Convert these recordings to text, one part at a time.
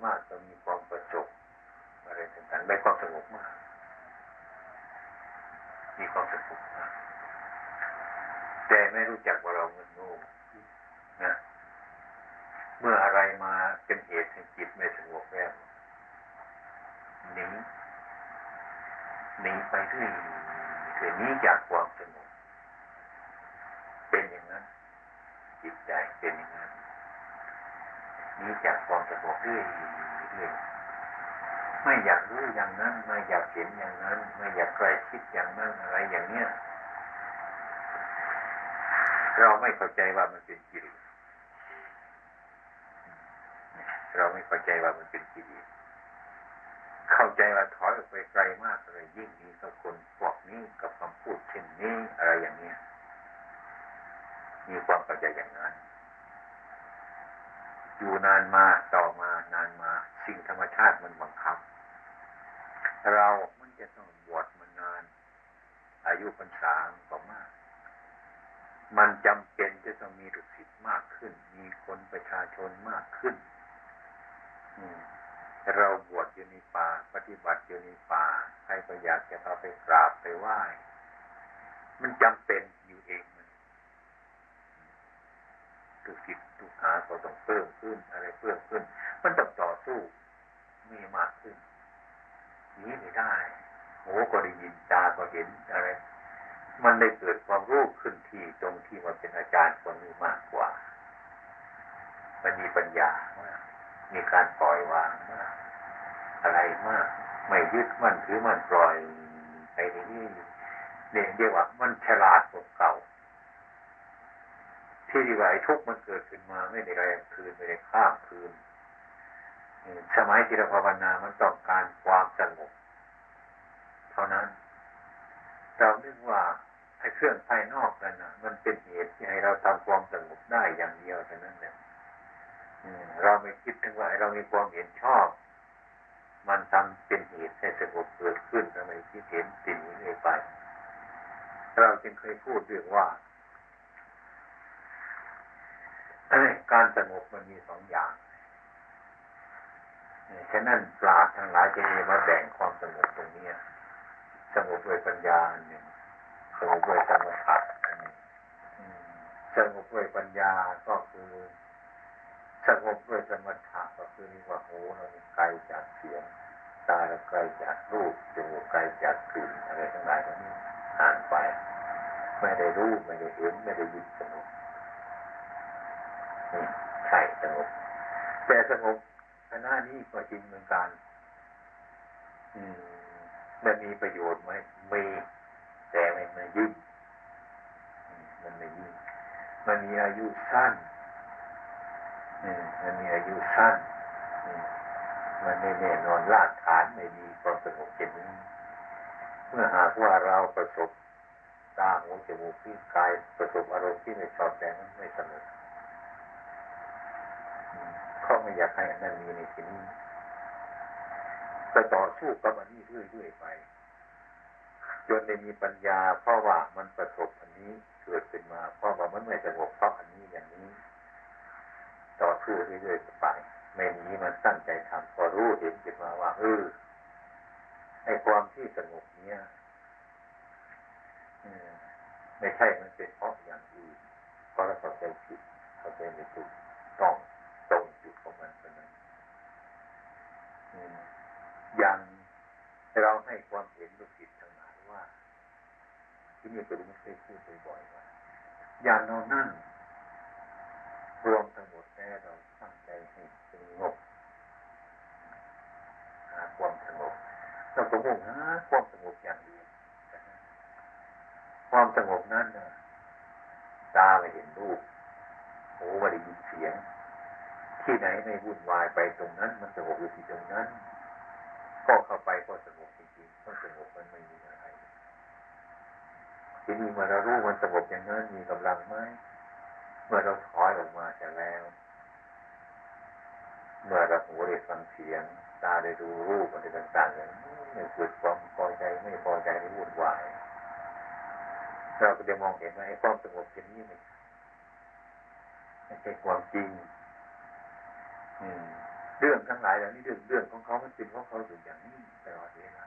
มากจะมีความประสบอะไรต่างๆได้ความสงบมากมีความสงบมากแต่ไม่รู้จักว่าเราเงินโง่นะเมื่ออะไรมาเป็นเหตุให้จิตไม่สงบแล้วหนีไปเรื่อยหนีจากความสงบเป็นอย่างนั้นจิตใจเป็นอย่างนั้นหนีจากความสงบเรื่อยไม่อยากรู้อย่างนั้นไม่อยากเห็นอย่างนั้นไม่อยากใกล้ชิดอย่างนั้นอะไรอย่างเนี้ยเราไม่เข้าใจว่ามันเป็นกิเลสเราไม่เข้าใจว่ามันเป็นกิเลสเข้าใจว่าถอยออกไปไกลมากเลยยิ่งดีกับคนพวกนี้กับคำพูดเช่นนี้อะไรอย่างเนี้ยมีความเข้าใจอย่างนั้นอยู่นานมาต่อมานานมาสิ่งธรรมชาติมันบังคับเรามันจะต้องบวชมานานอายุพรรษาก็มากมันจำเป็นจะต้องมีลูกศิษย์มากขึ้นมีคนประชาชนมากขึ้นเราบวชอยู่ในป่าปฏิบัติอยู่ในป่าใครก็อยากจะเอาไปกราบไปไหว้มันจำเป็นอยู่เองมันลูกศิษย์ลูกหาก็ต้องเพิ่มขึ้นอะไรเพิ่มขึ้นมันต้องต่อสู้มีมากขึ้นนี้ไม่ได้หูก็ได้ยินตาก็เห็นอะไรมันได้เกิดความรู้ขึ้นที่ตรงที่มันเป็นอาจารย์คนนี้มากกว่ามันมีปัญญามากมีการปล่อยวางมากอะไรมากไม่ยึดมั่นถือมั่นปล่อยไปนี่เรียกว่ามันฉลาดกว่าเก่าที่ดีว่าไอ้ทุกข์มันเกิดขึ้นมาไม่ได้แรงคืนไม่ได้ข้ามคืนสมัยที่เราภาวนามันต้องการความสงบเท่านั้นเรานึกว่าไอ้เครื่องภายนอกนั่นน่ะมันเป็นเหตุที่ให้เราทำความสงบได้อย่างเดียวเท่านั้นแหละเราไม่คิดถึงว่าเรามีความเห็นชอบมันทำเป็นเหตุให้สงบเกิดขึ้นทำไมคิดเห็นสิ่งนี้เลยไปเราจึงเคยพูดเรื่องว่าการสงบมันมีสองอย่างฉะนั้นปราชญ์ทั้งหลายจะมีมาแบ่งความสงบตรงนี้สงบด้วยปัญญาหนึ่งสงบด้วยสมถะสงบด้วยปัญญาก็คือสงบด้วยสมถะก็คือว่าหูเราไกลจากเสียงตาเราไกลจากรูปจมูกไกลจากกลิ่นอะไรทั้งหลายเหล่านี้อ่านไปไม่ได้รู้ไม่ได้เห็นไม่ได้ยินสงบนี่ใช่สงบแต่สงบขณะนี้ก็จริงเหมือนกันมันมีประโยชน์ไหมมีแต่ไม่ยิ่งมันไม่ยิ่งมันมีอายุสั้นมันมีอายุสั้นมันไม่แน่นอนรากฐานไม่ดีความสงบเช่นนี้เมื่อหากว่าเราประสบตาหูจมูกลิ้นกายประสบอารมณ์ที่ไม่ชอบใจมันไม่สงบเขาไม่อยากให้อันนั้นมีในที่นี้ไปต่อสู้กับอันนี้เรื่อยๆไปจนได้มีปัญญาเพราะว่ามันประสบอันนี้เกิดขึ้นมาเพราะว่ามันไม่สงบเพราะอันนี้อย่างนี้ต่อสู้เรื่อยๆไปไม่หนีมันตั้งใจทำพอรู้เห็นขึ้นมาว่าไอ้ความที่สงบเนี้ยไม่ใช่มันเป็นเพราะอย่างอื่นเพราะเราเข้าใจผิดเข้าใจไม่ถูกต้องตรงจุดของมันเท่านั้นอย่างเราให้ความเห็นลูกศิษย์ทั้งหลายว่าที่นี่ก็ไม่เคยพูดบ่อยๆว่าอย่างเรานั่งรวมทั้งหมดแล้วเราตั้งใจให้สงบหาความสงบเราก็มุ่งหาความสงบอย่างเดียวความสงบนั้นตาไม่เห็นรูปหูไม่ได้ยินเสียงที่ไหนไม่วุ่นวายไปตรงนั้นมันสงบอยู่ที่ตรงนั้นก็เข้าไปก็สงบจริงๆมันสงบมันไม่มีอะไรทีนี้เมื่อเรารู้มันสงบอย่างนั้นมีกำลังไหมเมื่อเราถอยออกมาจากแล้วเมื่อเราหูได้ฟังเสียงตาได้ดูรูปอะไรต่างๆอย่างนี้ไม่เกิดความพอใจไม่พอใจไม่วุ่นวายเราก็จะมองเห็นว่าไอ้ความสงบเช่นนี้ไม่ใช่ความจริง เรื่องทั้งหลายเหล่านี้เรื่องของเขามันเป็นของเขาอยู่อย่างนี้ตลอดเวลา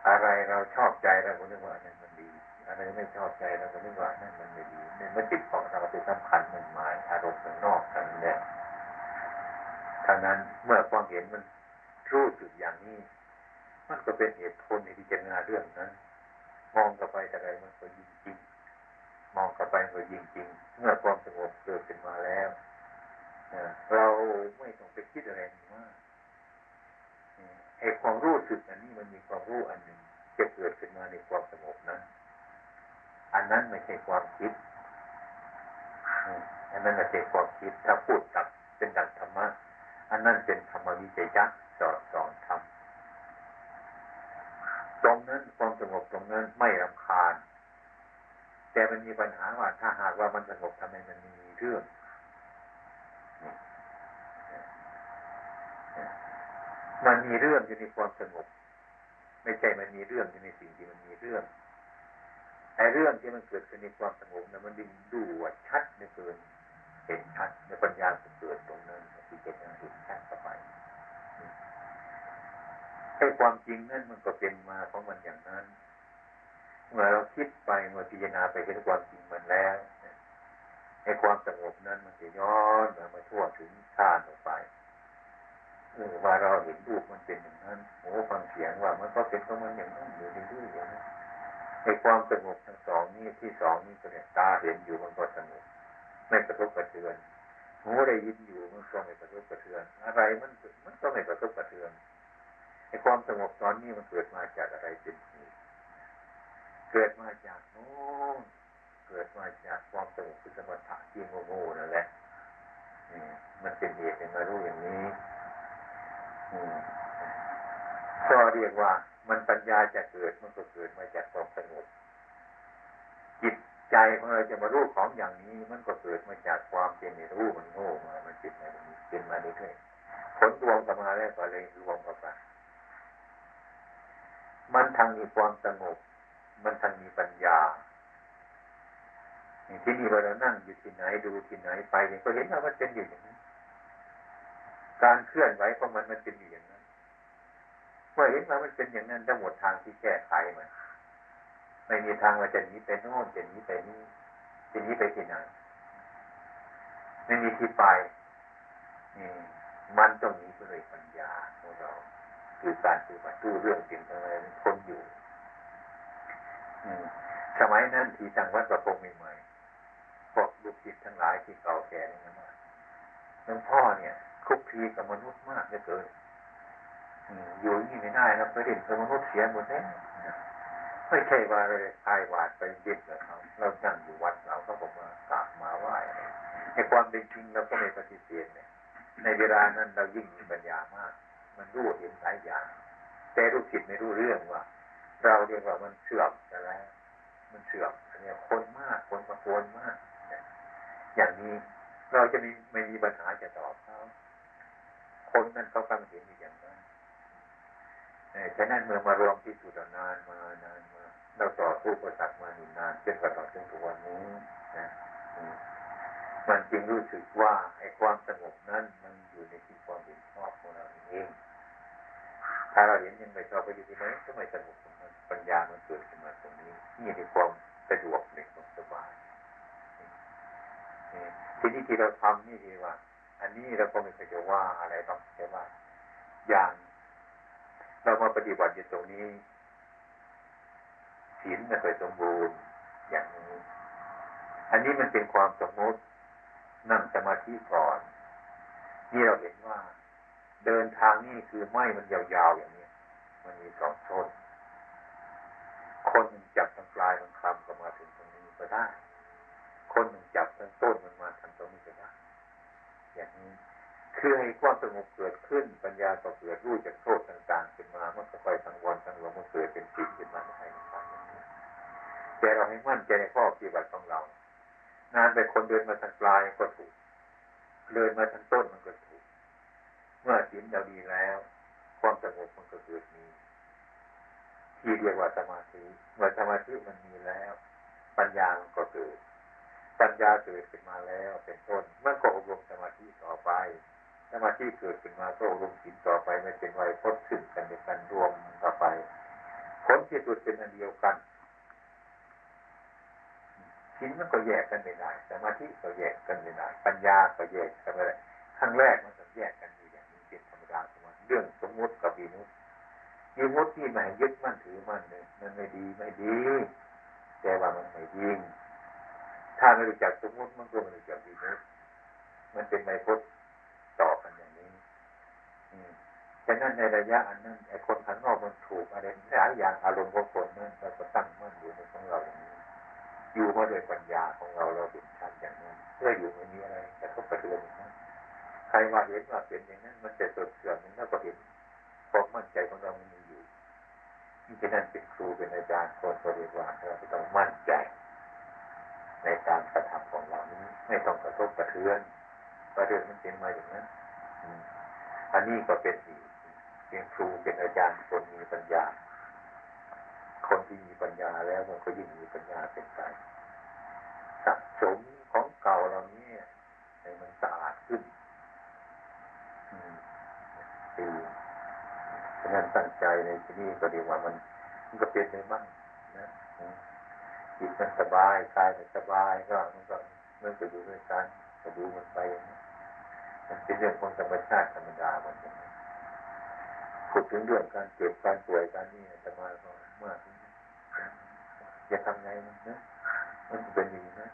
อะไรเราชอบใจเราก็นึกว่านั่นมันดีอะไรไม่ชอบใจเราก็นึกว่านั่นมันไม่ดีเนี่ยมันจิตของเราเป็นสำคัญมันหมายอารมณ์ข้างนอกกันเนี่ยฉะนั้นเมื่อความเห็นมันรู้สึกอย่างนี้มันก็เป็นเหตุผลในที่จะงานเรื่องนั้นมองกลับไปอะไรมันก็ยิ่งจริงมองกลับไปก็ยิ่งจริงเมื่อความสงบเกิดขึ้นมาแล้วเราไม่ต้องไปคิดอะไรมากไอ้ความรู้สึกอันนี้มันมีความรู้อันหนึ่งจะเกิดขึ้นมาในความสงบนั้นอันนั้นไม่ใช่ความคิดอันนั้นไม่ใช่ความคิดถ้าพูดกับเป็นดังธรรมะอันนั้นเป็นธรรมวิจยะสอนธรรมตรงนั้นความสงบตรงนั้นไม่รำคาญแต่มันมีปัญหาว่าถ้าหากว่ามันสงบทำไมมันมีเรื่องมันมีเรื่องอยู่ในความสงบไม่ใช่มันมีเรื่องอยู่ในสิ่งที่มันมีเรื่องไอ้เรื่องที่มันเกิดขึ้นในความสงบนั้นมันดิ้นดูว่าชัดเหลือเกินเห็นชัดในปัญญาเกิดตรงนั้นที่จะเห็นชัดต่อไปไอ้ความจริงนั่นมันก็เป็นมาของมันอย่างนั้นเมื่อเราคิดไปเมื่อพิจารณาไปเห็นความจริงมันแล้วไอ้ความสงบนั้นมันจะย้อนมาทั่วถึงชาติออกไปว่าเราเห็นรูปมันเป็นอย่างนั้นโอ้ฟังเสียงว่ามันก็เป็นของมันอย่างนั้นอยู่ดีๆอย่างนั้นไอ้ความสงบทั้งสองนี้ที่สองนี้ก็เนี่ยตาเห็นอยู่มันก็สงบไม่กระทบกระเทือนหูได้ยินอยู่มันก็ไม่กระทบกระเทือนอะไรมันก็ไม่กระทบกระเทือนไอ้ความสงบตอนนี้มันเกิดมาจากอะไรเป็นเหตุเกิดมาจากโน้นเกิดมาจากความสงบคือสมถะที่โง่ๆนั่นแหละมันเป็นเหตุให้มารู้อย่างนี้ก็เรียกว่ามันปัญญาจะเกิดมันก็เกิดมาจากความสงบจิตใจของเราจะมารู้ของอย่างนี้มันก็เกิดมาจากความเป็นไม่รู้มันโง่มามันจิตมันเป็นมาเรื่อยๆผลรวมกันมาแล้วก็เลยรวมกันไปมันทั้งมีความสงบมันทั้งมีปัญญาที่นี่เรานั่งอยู่ที่ไหนดูที่ไหนไปก็เห็นว่ามันเป็นอยู่อย่างนี้การเคลื่อนไหวของมันเป็นอยู่อย่างนั้นเมื่อเห็นว่ามันเป็นอย่างนั้นทั้งหมดทางที่แก้ไขมันไม่มีทางว่าจะหนีไปโน่นจะหนีไปนี่จะหนีไปที่ไหนไม่มีที่ไปมันต้องหนีไปด้วยปัญญาของเราคือการปฏิบัติรู้เรื่องจริงอะไรคนอยู่สมัยนั้นที่จังหวัดประพงใหม่ๆพวกลูกศิษย์ทั้งหลายที่เก่าแก่นี่นะหลวงพ่อเนี่ยคลุกคลีกับมนุษย์มากเหลือเกินอยู่นี่ไม่ได้นะไปเล่นกับมนุษย์เสียหมดแล้วไม่ใช่ว่าเลยทายวาดไปเย็นกับเขาเรานั่งอยู่วัดเราก็บอกว่ากราบมาไหว้ในความเป็นจริงเราก็ไม่ปฏิเสธเนี่ยในเวลานั้นเรายิ่งมีปัญญามากมันรู้เห็นหลายอย่างแต่ลูกศิษย์ไม่รู้เรื่องว่าเราเรียกว่ามันเสื่อมกันแล้วมันเสื่อมอันนี้คนมากคนประโคนมากอย่างนี้เราจะไม่มีปัญหาจะตอบเขาคนนั้นเขากำลังเห็นอยู่อย่างนั้นฉะนั้นเมื่อมารวมที่สุดนานมาเราต่อสู้ประสักมาหนานจนกระทั่งถึงทุกวันนี้นะมันจึงรู้สึกว่าไอ้ความสงบนั้นมันอยู่ในที่ความเห็นชอบของเราเองถ้าเราเห็นยังไม่ชอบไปอยู่ที่ไหนก็ไม่สงบมันปัญญามันเกิดขึ้นมาตรงนี้นี่ในความสะดวกในความสบายทีนี้ที่เราทำนี่คือว่าอันนี้เราก็ไม่เคยจะว่าอะไรต้องแค่ว่าอย่างเรามาปฏิบัติอยู่ตรงนี้ศีลไม่เคยสมบูรณ์อย่างนี้อันนี้มันเป็นความสมมตินั่งสมาธิก่อนนี่เราเห็นว่าเดินทางนี่คือไม้มันยาวๆอย่างนี้มันมีสองต้นคนหนึ่งจับทางปลายทางคำก็มาถึงตรงนี้ก็ได้คนหนึ่งจับทางต้นมันมาทางตรงนี้ก็ได้อย่างนี้คือให้ความสงบเกิดขึ้นปัญญาก็เกิดรู้จากโทษต่างๆขึ้นมามันก็ค่อยทั้งวันทั้งลมมันเกิดเป็นศีลขึ้นมาให้ฟังแต่เราให้มั่นใจในข้อปฏิบัติของเรานานไปคนเดินมาทางปลายก็ถูกเดินมาทางต้นมันก็ถูกเมื่อศีลเราดีแล้วความสงบมันก็เกิดมีที่เรียกว่าสมาธิเมื่อสมาธิมันมีแล้วปัญญามันก็เกิด ปัญญาเกิดขึ้นมาแล้วเป็นต้นมันก็อบรมสมาธิต่อไปสมาธิเกิดขึ้นมาก็อบรมศีลต่อไปไม่เป็นไวยพจน์ซึ่งกันและกันรวมต่อไปผลที่สุดเป็นอันเดียวกันศีลมันก็แยกกันไม่ได้สมาธิก็แยกกันไม่ได้ปัญญาก็แยกกันไม่ได้ครั้งแรกมันจะแยกกันอยู่อย่างนี้เป็นธรรมดาของมันเรื่องสมมุติกับวิมุตติวิมุตติที่ไม่ยึดมั่นถือมั่นเนี่ยมันไม่ดีแต่ว่ามันไม่จริงถ้าไม่รู้จักสมมุติมันก็ไม่รู้จักวิมุตติมันเป็นไมพจน์ต่อกันอย่างนี้ฉะนั้นในระยะอันนั้นไอ้คนข้างนอกมันถูกอะไรหลายอย่างอารมณ์ของคนนั้นเราก็ตั้งมั่นอยู่ในของเราอย่างนี้อยู่มาด้วยปัญญาของเราเห็นชัดอย่างนั้นเพื่ออยู่ไม่มีอะไรแต่ก็กระเทือนอย่างนั้นใครว่าเห็นว่าเป็นอย่างนั้นมันจะสดเสื่อมนั้นก็เห็นความมั่นใจของเรามันมีอยู่นี่ฉะนั้นเป็นครูเป็นอาจารย์คนบริวารเราต้องมั่นใจในการกระทำของเรานี้ไม่ต้องกระทบกระเทือนมันเป็นมาอย่างนั้นอันนี้ก็เป็นอีกเป็นครูเป็นอาจารย์คนมีปัญญาคนที่มีปัญญาแล้วมันก็ยิ่งมีปัญญาเป็นไปสะสมของเก่าเรานี้ให้มันสะอาดขึ้นดีฉะนั้นตั้งใจในที่นี้ก็ดีว่ามันก็เป็นได้บ้างนะจิตมันสบายกายมันสบายก็มันก็อยู่ด้วยกันก็ดูมันไปมันเป็นเรื่องของธรรมชาติธรรมดามันพูดถึงเรื่องการเจ็บการป่วยการนี่จะมามากจะทำไงนะมันเป็นอย่างนี้นะ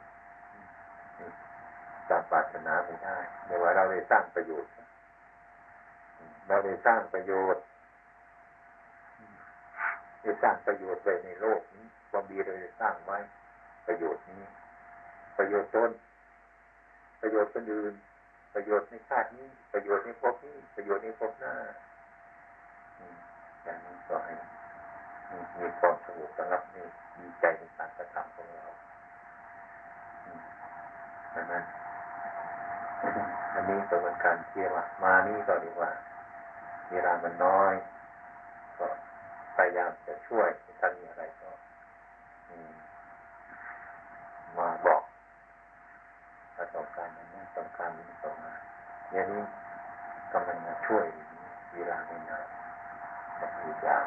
ตามปรารถนาไม่ได้แต่ว่าเราได้สร้างประโยชน์เราได้สร้างประโยชน์ไว้ในโลกนี้ความดีเราได้สร้างไว้ประโยชน์นี้ประโยชน์ตนประโยชน์คนอื่นประโยชน์ในชาตินี้ประโยชน์ในภพนี้ประโยชน์ในภพหน้าอย่างนี้ก็ให้มีความสงบระงับนี่ดีใจในการกระทำของเราดังนั้นอันนี้ก็เป็นการเที่ยวมานี่ก็เรียกว่าเวลามันน้อยก็พยายามจะช่วยถ้ามีอะไรก็มาบอกถ้าต้องการนั้นต้องการนี้ต้องมาอย่างนี้กำลังมาช่วยเวลาไม่นานก็พยายาม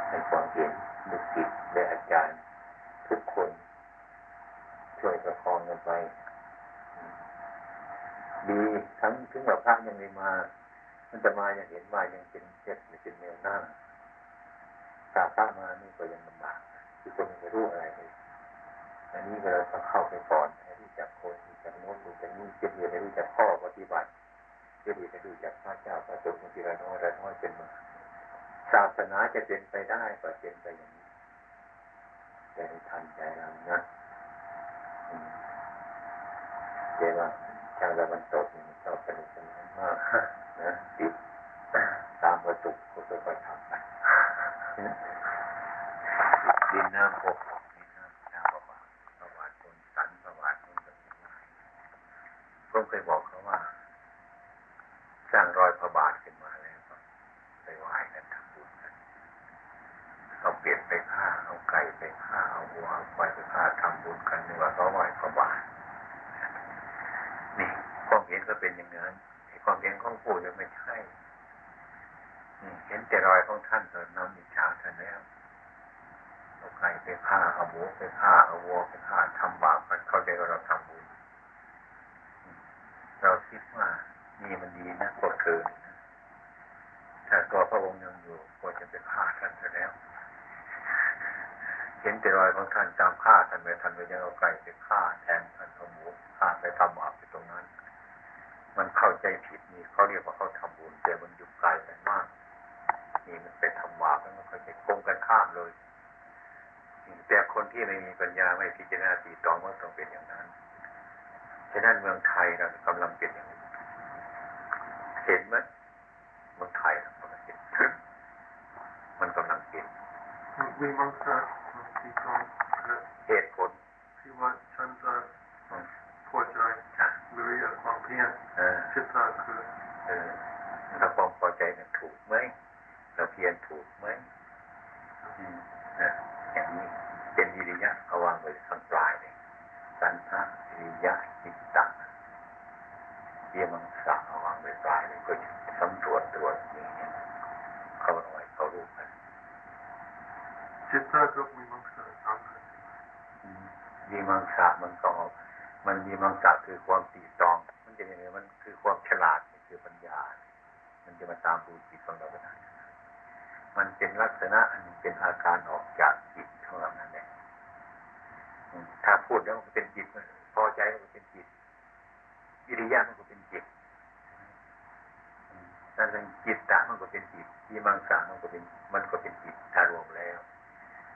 ให้ความเห็นลูกศิษย์และอาจารย์ทุกคนช่วยประคองกันไปดีทั้งถึงว่าพระยังไม่มามันจะมายังเห็นว่ายังเป็นเจ็ดเป็นแนวหน้าตาพระมานี่ก็ยังลำบากคือคนไม่รู้อะไรเลยอันนี้เราต้องเข้าไปก่อนให้รู้จักคนรู้จักโน้นรู้จักนี่เรียนให้รู้จักข้อปฏิบัติเรียนให้รู้จักพระเจ้าพระสงฆ์ทีละน้อยเป็นมาศาสนาจะเป็นไปได้ก็เป็นไปอย่างนี้แต่ในทันใจเรานะเดี๋ยวว่าชาวตะวันตกมันชอบสนุกสนานมากนะติดตามประตูก็ค่อยๆทำไปดินน้ำอกดินน้ำประวัติคนสันประวัติคนแบบนี้ผมเคยบอกเขาว่าสร้างรอยพระบาทขึ้นมาแล้วก็ไปไหว้กันทำบุญกันเอาเปลี่ยนไปฆ่าเอาไก่ไปฆ่าเอาวัวเอาควายไปฆ่าทำบุญกันนึกว่าเขาไหว้พระบาทนี่ความเห็นก็เป็นอย่างนั้นไอ้ความเห็นของผู้ยังไม่ใช่เห็นแต่รอยของท่านตอนนั้นอิจฉาท่านแล้วเอาไก่ไปฆ่าเอาหมูไปฆ่าเอาวัวไปฆ่าทำบาปกันเข้าใจว่าเราทำบุญเราคิดว่านี่มันดีนะกดเกินถ้าตัวพระองค์ยังอยู่ก็จะไปฆ่าท่านซะแล้วเห็นแต่รอยของท่านตามฆ่าท่านไปยังเอาไก่ไปฆ่าแทนท่านเอาหมูฆ่าไปทำบาปไปตรงนั้นมันเข้าใจผิดนี่เขาเรียกว่าเขาทำบุญแต่มันอยู่ไกลกันมากนี่มันไปทำบาปแล้วมันเข้าใจโกงกันข้ามเลยแต่คนที่ไม่มีปัญญาไม่พิจารณาตีตองก็ต้องเป็นอย่างนั้นฉะนั้นเมืองไทยเรากำลังเป็นอย่างนี้เห็นไหมเมืองไทยเรากำลังเป็นมันกำลังเป็นมีบางครั้งที่เขาเหตุผลที่ว่าฉันจะพอใจหรืออยากความเพียรคิดว่าคือเราความพอใจเนี่ยถูกไหมเราเพียรถูกไหมอย่างนี้เป็นวิริยะเอาวางไว้ข้างปลายเลย สันทะวิริยะจิตตะเยี่ยมังสะเอาวางไว้ปลายเลยก็สำรวจตรวจอย่างนี้เขาหน่อยเขารู้กันจิตตะกับวิมังสะต่างกันวิมังสะมันก็มันวิมังสะคือความตีตองมันจะยังไงมันคือความฉลาดคือปัญญามันจะมาตามดูจิตของเราได้มันเป็นลักษณะอันเป็นอาการออกจากจิตของเรานั่นแหละถ้าพูดแล้วมันเป็นจิตพอใจมันเป็นจิตวิริยะมันก็เป็นจิตนั่นเองจิตตะมันก็เป็นจิตวิมังสะมันก็เป็นจิตถ้ารวมแล้ว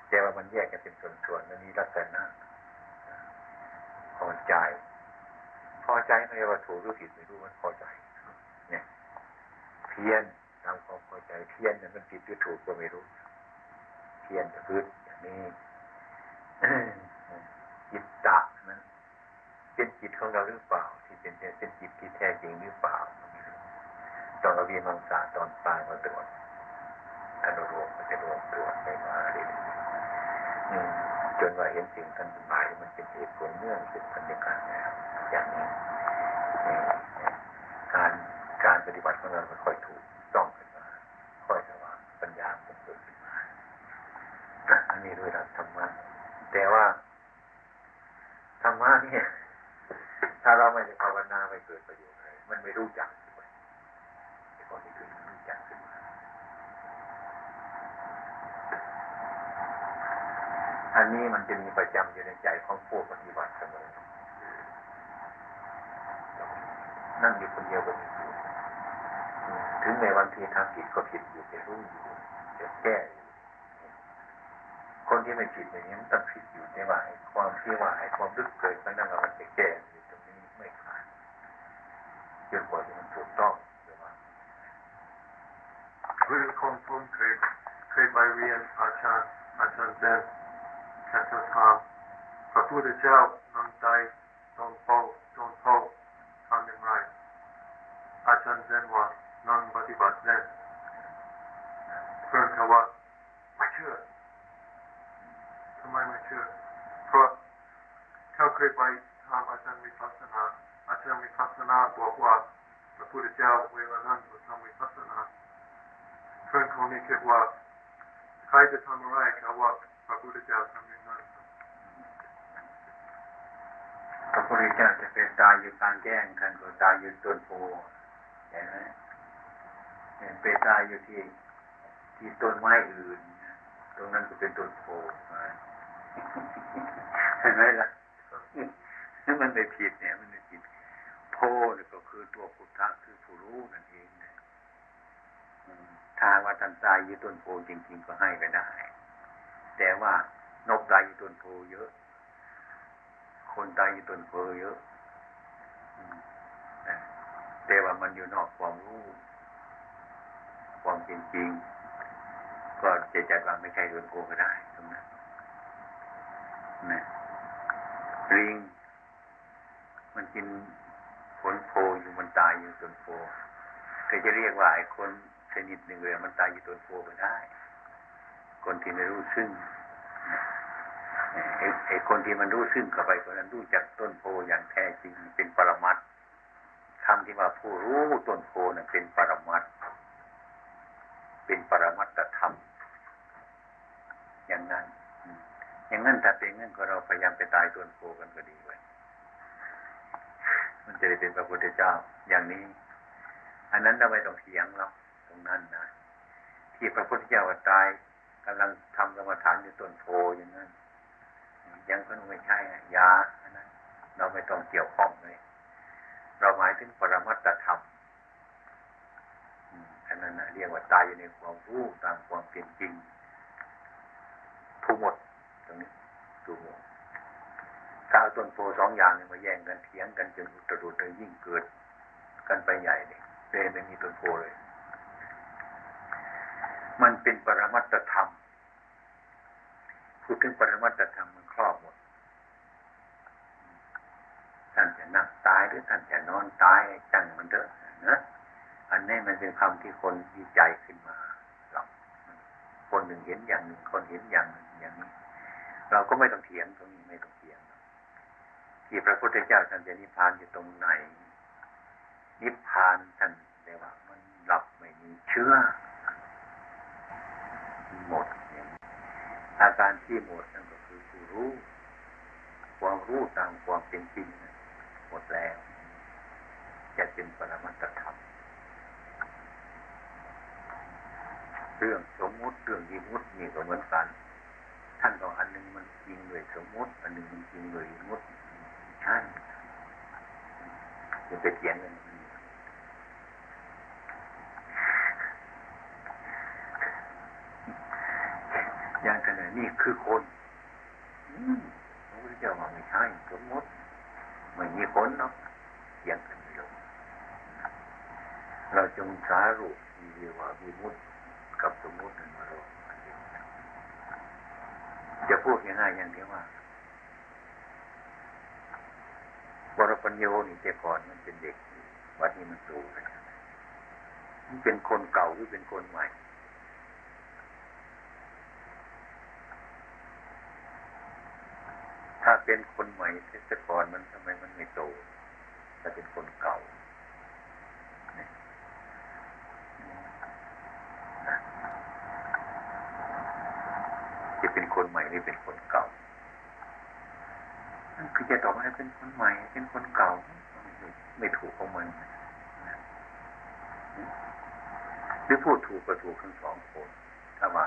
แต่ว่ามันแยกกันเป็นส่วนๆมันมีลักษณะพอใจไม่ว่าถูกหรือผิดไม่รู้มันพอใจเนี่ยเพียรตามความพอใจเพียรมันผิดหรือถูกก็ไม่รู้เพียรจะพึ่งอย่างนี้จิตตะนั้นเป็นจิตของเราหรือเปล่าที่เป็นจิตที่แท้จริงหรือเปล่าต้องเอาวิมังสาตอนปลายมาตรวจอนุโลมมันจะรวมตรวจไปมาเรื่อยๆจนว่าเห็นสิ่งทั้งหลายมันเป็นเหตุผลเนื่องเป็นบรรยากาศแล้วอย่างนี้การปฏิบัติของเราค่อยถูกต้องขึ้นมาค่อยสว่างปัญญาเกิดขึ้นมาอันนี้ด้วยหลักธรรมะแต่ว่าธรรมะเนี่ยถ้าเราไม่ได้ภาวนาไม่เกิดประโยชน์เลยมันไม่รู้จักด้วยไอ้คนที่คือรู้จักขึ้นมาอันนี้มันจะมีประจำอยู่ในใจของผู้ปฏิบัติเสมอนั่งอยู่คนเดียวก็มีอยู่ถึงในวันที่ทำผิดก็ผิดอยู่จะรู้อยู่จะแก้อยู่คนที่ไม่ผิดอย่างนี้มันต้องผิดอยู่ในว่าความที่ว่าความลึกเกิดไปนั่นมันจะแก้อยู่ตรงนี้ไม่ขาดจนกว่าจะมันถูกต้องหรือว่าคือคนผมเคยไปเรียนอาจารย์เซนแค่จะถามพระพุทธเจ้านั่งใจตรงโพทำอย่างไรอาจารย์เซนว่านั่งปฏิบัติเซนเพื่อนเขาว่าไม่เชื่อทำไมไม่เชื่อเพราะเขาเคยไปถามอาจารย์วิปัสสนาบอกว่าพระพุทธเจ้าเวลานั่งทำวิปัสสนาเพื่อนคนนี้คิดว่าใครจะทำอะไรเขาว่าพระพุทธเจ้าทำอย่างนั้นพระพุทธเจ้าจะเป็นตายอยู่กลางแจ้งกันก็ตายอยู่ต้นโพเห็นไหมเป็นตายอยู่ที่ต้นไม้อื่นตรงนั้นก็เป็นต้นโพเห็นไหมล่ะนั่นมันไม่ผิดเนี่ยมันไม่ผิดโพนี่ก็คือตัวพุทธะคือผู้รู้นั่นเองนะถ้าว่าท่านตายอยู่ต้นโพจริงๆก็ให้ไปได้แต่ว่านกตายอยู่ต้นโพเยอะคนตายอยู่ต้นโพเยอะแต่ว่ามันอยู่นอกความรู้ความจริงก็จะจัดว่าไม่ใช่ต้นโพก็ได้ตรงนั้นนะลิงมันกินผลโพอยู่มันตายอยู่ต้นโพก็จะเรียกว่าไอ้คนชนิดหนึ่งเลยมันตายอยู่ต้นโพก็ได้คนที่ไม่รู้ซึ่งไอ้คนที่มันรู้ซึ่งเข้าไปคนนั้นรู้จักต้นโพอย่างแท้จริงเป็นปรมัตถ์คำที่ว่าผู้รู้ต้นโพนั้นเป็นปรมัตถ์เป็นปรมัตถธรรมอย่างนั้นถ้าเป็นงั้นก็เราพยายามไปตายต้นโพกันก็ดีไว้มันจะได้เป็นพระพุทธเจ้าอย่างนี้อันนั้นเราไม่ต้องเถียงหรอกตรงนั้นนะที่พระพุทธเจ้าตายกำลังทำกรรมฐานอยู่ต้นโพอย่างนั้นยังก็ไม่ใช่ยาอันนั้นเราไม่ต้องเกี่ยวข้องเลยเราหมายถึงปรมัตถธรรมอันนั้นเรียกว่าตายอยู่ในความรู้ตามความเป็นจริงทุกหมดตรงนี้ทุกหมดถ้าต้นโพสองอย่างมาแย่งกันเถียงกันจนอุตรุดเลยยิ่งเกิดกันไปใหญ่เลยไม่มีต้นโพเลยมันเป็นปรมัตถธรรมพูดถึงปรมัตถธรรมมันครอบหมดท่านจะนั่งตายหรือท่านจะนอนตายจังมันเถอะนะอันนี้มันเป็นคำที่คนวิจัยขึ้นมาหรอกคนหนึ่งเห็นอย่างหนึ่งคนเห็นอย่างหนึ่งอย่างนี้เราก็ไม่ต้องเถียงตรงนี้ไม่ต้องเถียง ที่พระพุทธเจ้าท่านจะนิพพานอยู่ตรงไหนนิพพานท่านเรียกว่ามันดับไม่มีเชื้อหมดอาการที่หมดนั่นก็คือผู้รู้ความรู้ตามความเป็นจริงหมดแล้วจะเป็นปรมัตถธรรมเรื่องสมมุติเรื่องวิมุตตินี่ก็เหมือนกันท่านก็อันนึงมันจริงด้วยสมมุติอันนึงมันจริงด้วยวิมุตติใช่จะไปเถียงกันอย่างขนาดนี้คือคนพระพุทธเจ้าว่าไม่ใช่สมมุติไม่มีคนเนาะอย่างกันไม่ลงเราจงสารุที่เรียกว่าวิมุตติกับสมมุติมาลงจะพูดง่ายๆอย่างเดียวว่าบรปัญโยนี่แต่ก่อนมันเป็นเด็กวันนี้มันโตแล้วมันเป็นคนเก่าหรือเป็นคนใหม่ถ้าเป็นคนใหม่แต่ก่อนมันทำไมมันไม่โตถ้าเป็นคนเก่าจะเป็นคนใหม่หรือเป็นคนเก่าคือจะตอบให้เป็นคนใหม่เป็นคนเก่าไม่ถูกของมันหรือพูดถูกก็ถูกทั้งสองคนถ้าว่า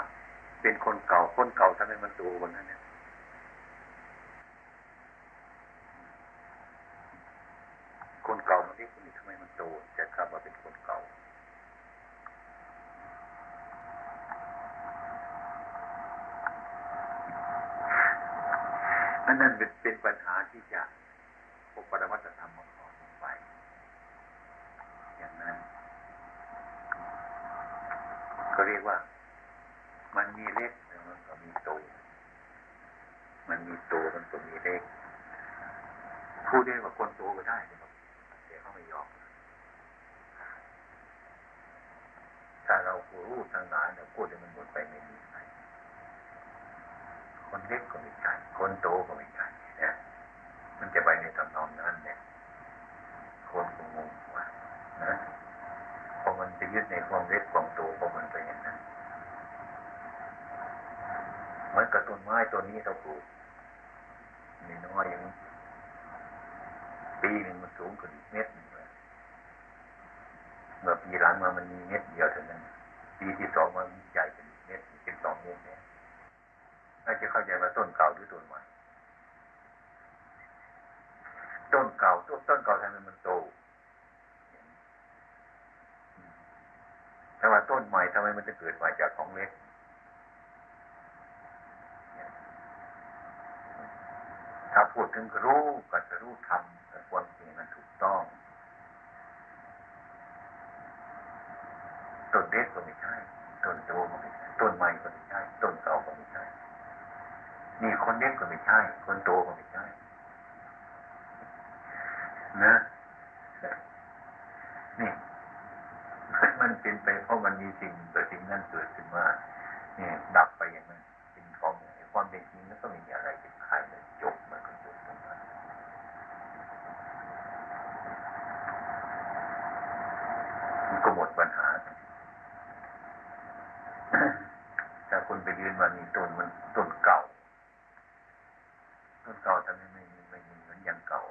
เป็นคนเก่าทำไมมันโตคนนั้นเนี่ยคนเก่ามันนี่คนนี้ทำไมมันโตจะคำว่าเป็นคนเก่าอันนั้นเป็นปัญหาที่จะพบปรมัตถธรรมมาก่อนลงไปอย่างนั้นก็เรียกว่ามันมีเล็กแต่มันก็มีโตมันมีโตมันก็มีเล็กพูดได้ว่าคนโตก็ได้แต่เขาไม่ยอมถ้าเราผู้รู้ทั้งหลายเราพูดให้มันหมดไปไม่มีใครคนเล็กก็ไม่ใช่คนโตก็ไม่ใช่เนี่ยมันจะไปในทำนองนั้นเนี่ยคนก็งงว่านะพอมันไปยึดในความเล็กความโตพอมันไปอย่างนั้นเหมือนกับต้นไม้ต้นนี้เราปลูกนี่น้อยอย่างนี้ปีหนึ่งมันสูงขึ้นเม็ดนึงเลยเมื่อปีหลังมามันมีเม็ดเดียวเท่านั้นปีที่สองมันใหญ่เป็นเม็ดเป็น2 เม็ดเนี่ยน่าจะเข้าใจว่าต้นเก่าหรือต้นใหม่ต้นเก่าทำไมมันโตแต่ว่าต้นใหม่ทำไมมันจะเกิดมาจากของเล็กถ้าพูดถึงรู้ก็จะรู้ธรรมแต่ความจริงมันถูกต้องต้นเล็กก็ไม่ใช่ต้นโตก็ไม่ใช่ต้นใหม่ก็ไม่ใช่ต้นเก่าก็ไม่ใช่นี่คนเล็กก็ไม่ใช่คนโตก็ไม่ใช่นะนี่มันเป็นไปเพราะมันมีสิ่งแต่สิ่งนั้นเกิดขึ้นมาเนี่ยดับไปอย่างนั้นเป็นของความเป็นจริงแล้วก็ไม่มีอะไรเป็นใครเลยจบมันก็จบตรงนั้นมันก็หมดปัญหาถ้าคุณไปยืนว่ามีต้นมันต้นเก่าทำไมไม่เหมือนอย่างเก่า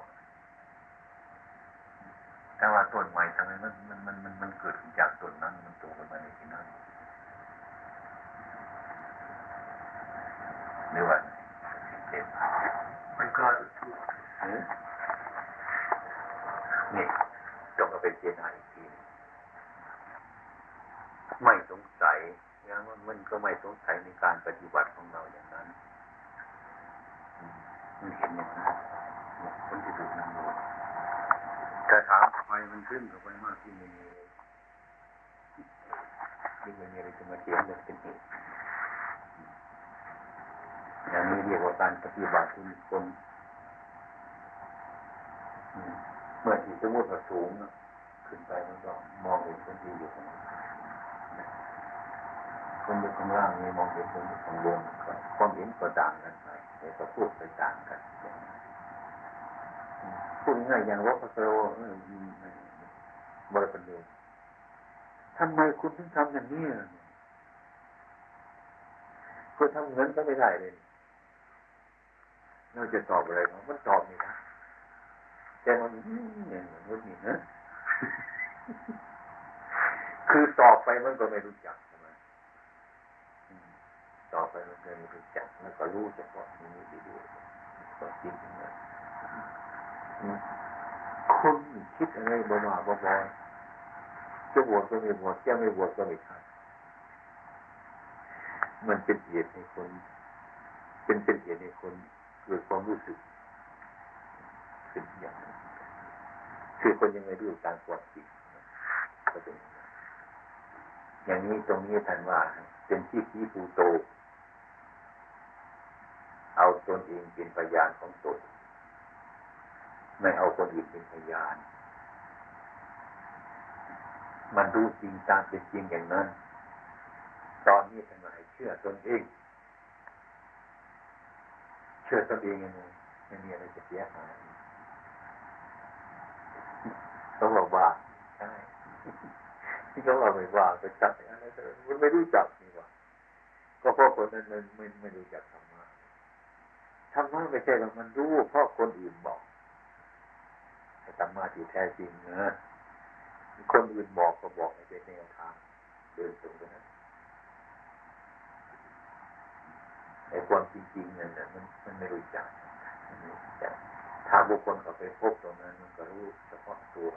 แต่ว่าต้นใหม่ทำไมมันเกิดจากต้นนั้นมันโตขึ้นมาในที่นั้นหรือว่ามันก็นี่ต้องเอาไปเจนาอีกทีไม่สงสัยอย่างมันก็ไม่สงสัยในการปฏิบัติของเราอย่างนั้นมันเห็นอย่างนั้นคนที่ดูนั่นดูถ้าถามไปมันขึ้นกับไปมากที่ไม่มีอะไรจะมาเถียงกันเป็นเหตุอย่างนี้เรียกว่าการปฏิบัติที่คนเมื่อที่สมมติว่าสูงขึ้นไปมันก็มองเห็นคนที่อยู่ข้างล่างคนอยู่ข้างล่างนี่มองเห็นคนอยู่ข้างบนความเห็นก็ต่างกันไปแต่ก็พูดไปต่างกัน พูดง่ายอย่างลบอัสโรบริปันโยทำไมคุณถึงทำอย่างนี้คุณทำเงินก็ไม่ได้เลยเราจะตอบอะไรมันตอบไม่ได้แต่มันเนี่ยมันนี่นะคือตอบไปมันก็ไม่รู้จักใช่ไหมตอบไปมันก็ไม่รู้จักแล้วก็รู้เฉพาะนี้ดีๆก็จริงนะคนคิดอะไรบ้าๆบอๆจะบวชก็ไม่บวชจะไม่บวชก็ไม่ใช่มันเป็นเหตุให้คนเป็นเหตุให้คนเกิดความรู้สึกเป็นอย่างนั้นคือคนยังไม่รู้ตามความจริงก็เป็นอย่างนี้ตรงนี้ท่านว่าเป็นที่ขี้ปูโตเอาตนเองเป็นพยานของตนไม่เอาคนอื่นเป็นพยานมันรู้จริงตามเป็นจริงอย่างนั้นตอนนี้ท่านว่าให้เชื่อตนเองเชื่อตนเองยังไงไม่มีอะไรจะเสียหายต้องเราบ้าใช่ที่เขาเราไม่ว่าไปจับอะไรมันไม่รู้จักนี่ว่าก็เพราะคนนั้นมันไม่รู้จักธรรมะไม่ใช่ว่ามันรู้เพราะคนอื่นบอกธรรมะที่แท้จริงนะคนอื่นบอกก็บอกในแนวทางเดินตรงนั้นไอ้ความจริงๆนั่นน่ะมันไม่รู้จักถ้าบุคคลเขาไปพบตรงนั้นมันก็รู้เฉพาะตัว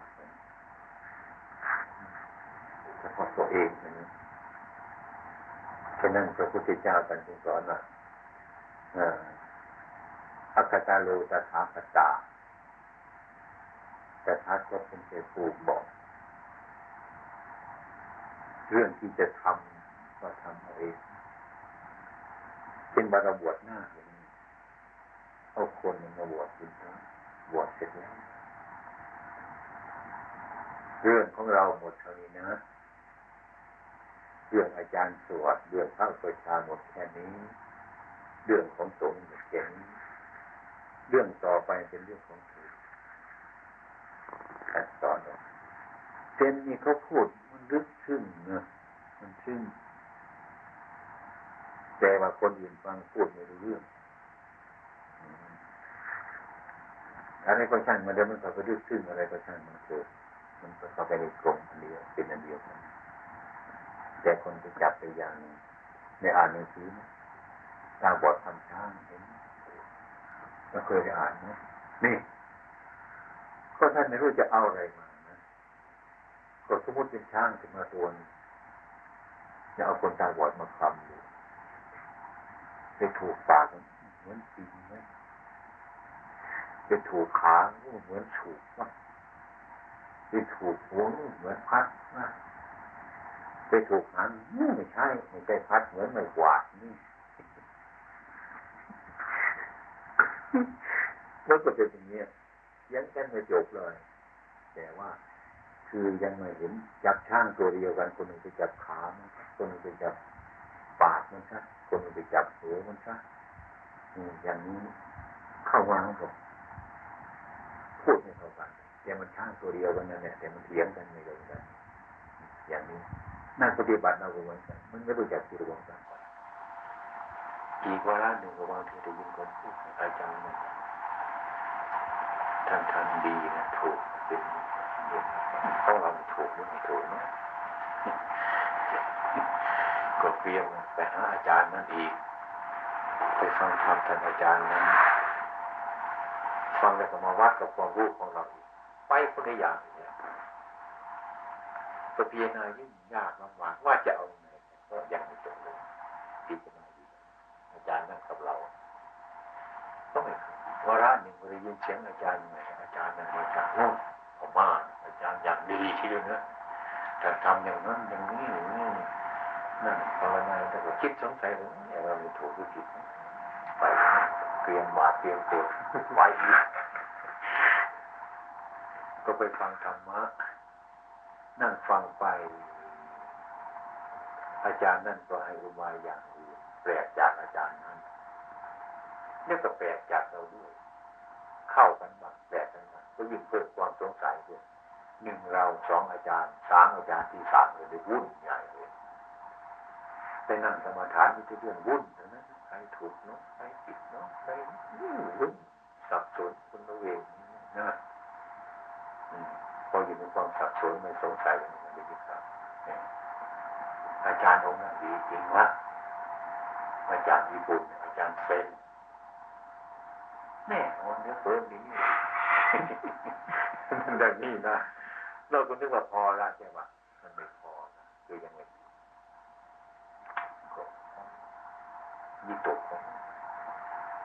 เฉพาะตัวเองนะฉะนั้นพระพุทธเจ้าท่านจึงสอนว่าอัคคตาโลตถาคตาแต่ถ้าก็เป็นผู้บอกเรื่องที่จะทำก็ทำเอาเองเป็นบารบวชหน้าอย่างนี้เอาคนมาบวชจริงๆบวชเสร็จแล้วเรื่องของเราหมดเท่านี้นะเรื่องอาจารย์สวดเรื่องพระประชาหมดแค่นี้เรื่องของสงฆ์หมดแค่นี้เรื่องต่อไปเป็นเรื่องของเธอขั้นตอนเช่นนี้เขาพูดมันลึกซึ้งนะมันซึ้งแต่ว่าคนอื่นฟังพูดไม่รู้เรื่องอะไรก็ช่างมันเดี๋ยวมันก็ไปลึกซึ้งอะไรก็ช่างมันเกิดมันก็เข้าไปในกลมอันเดียวเป็นอันเดียวกันแต่คนจะจับไปอย่างในอ่านหนังสือตาบอดทำช้างเห็นก็เคยได้อ่านนะนี่ก็ท่านไม่รู้จะเอาอะไรมานะก็สมมติเป็นช้างขึ้นมาตัวนึงจะเอาคนตาบอดมาคำอยู่ไปถูกปากเหมือนปีนไหมไปถูกขาเหมือนฉูกว่าไปถูกหัวเหมือนพัดว่าไปถูกหางไม่ใช่พัดเหมือนไม่กวาดนี่มันก็เป็นอย่างนี้ยังกันไม่จบเลยแต่ว่าคือยังไม่เห็นจับช่างตัวเดียวกันคนหนึ่งไปจับขามันคนหนึ่งไปจับปากมันซะคนหนึ่งไปจับหัวมันซะอย่างนี้เข้ามาครับพูดไม่เข้ากันแต่มันช่างตัวเดียวกันนั่นแหละแต่มันเถียงกันไม่ลงกันอย่างนี้นั่งปฏิบัติเอาไว้กันมันไม่รู้จักที่ระวังกันอีกวาระหนึ่งระวังที่ได้ยินคนพูดอาจารย์ท่านดีนะถูกเป็นต้องเราถูกหรือไม่ถูกนะก็เตรียมไปหาอาจารย์นั้นอีกไปฟังธรรมท่านอาจารย์นั้นฟังแล้วก็มาวัดกับความรู้ของเราอีกไปคนละอย่างเนี่ยก็พิจารณายิ่งยากลำบากว่าจะเอาไงก็ยังไม่จบเลยพิจารณาดีอาจารย์นั่งกับเราต้องไม่วาระหนึ่งเราได้ยินเสียงอาจารย์ไหมอาจารย์นั่นอาจารย์โน้นออกมาอาจารย์อย่างดีทีเดียวนะแต่ทำอย่างนั้นอย่างนี้นั่นภาวนาแต่ก็คิดสงสัยว่าเราไม่ถูกหรือผิดไปเตรียมบาตรเตรียมตัวไว้อีกก็ไปฟังธรรมะนั่งฟังไปอาจารย์นั่นก็ให้อุบายอย่างอื่นแปลกจากอาจารย์นั้นนี่ก็แปลกจากเราด้วยเข้ากันบ้างแปลกกันบ้างก็ ยิ่งเพิ่มความสงสัยด้วยหนึ่งเราสองอาจารย์สามอาจารย์ที่สามเลยวุ่นใหญ่เลยไปนั่งกรรมฐานมีแต่เรื่องวุ่นนะใครถูกเนาะใครผิดเนาะใครวุ่นสับสนคนละเวงนะพออยู่ในความสับสนไม่สงสัยมันจะยิ่งครับอาจารย์องค์นั้นดีจริงวะอาจารย์ญี่ปุ่นอาจารย์เซนแน่วันนี้เพิ่มนี้มันดังนี้นะเราก็นึกว่าพอละใช่ไหมมันไม่พอนะคือยังไงก็ยิ่งตกนะ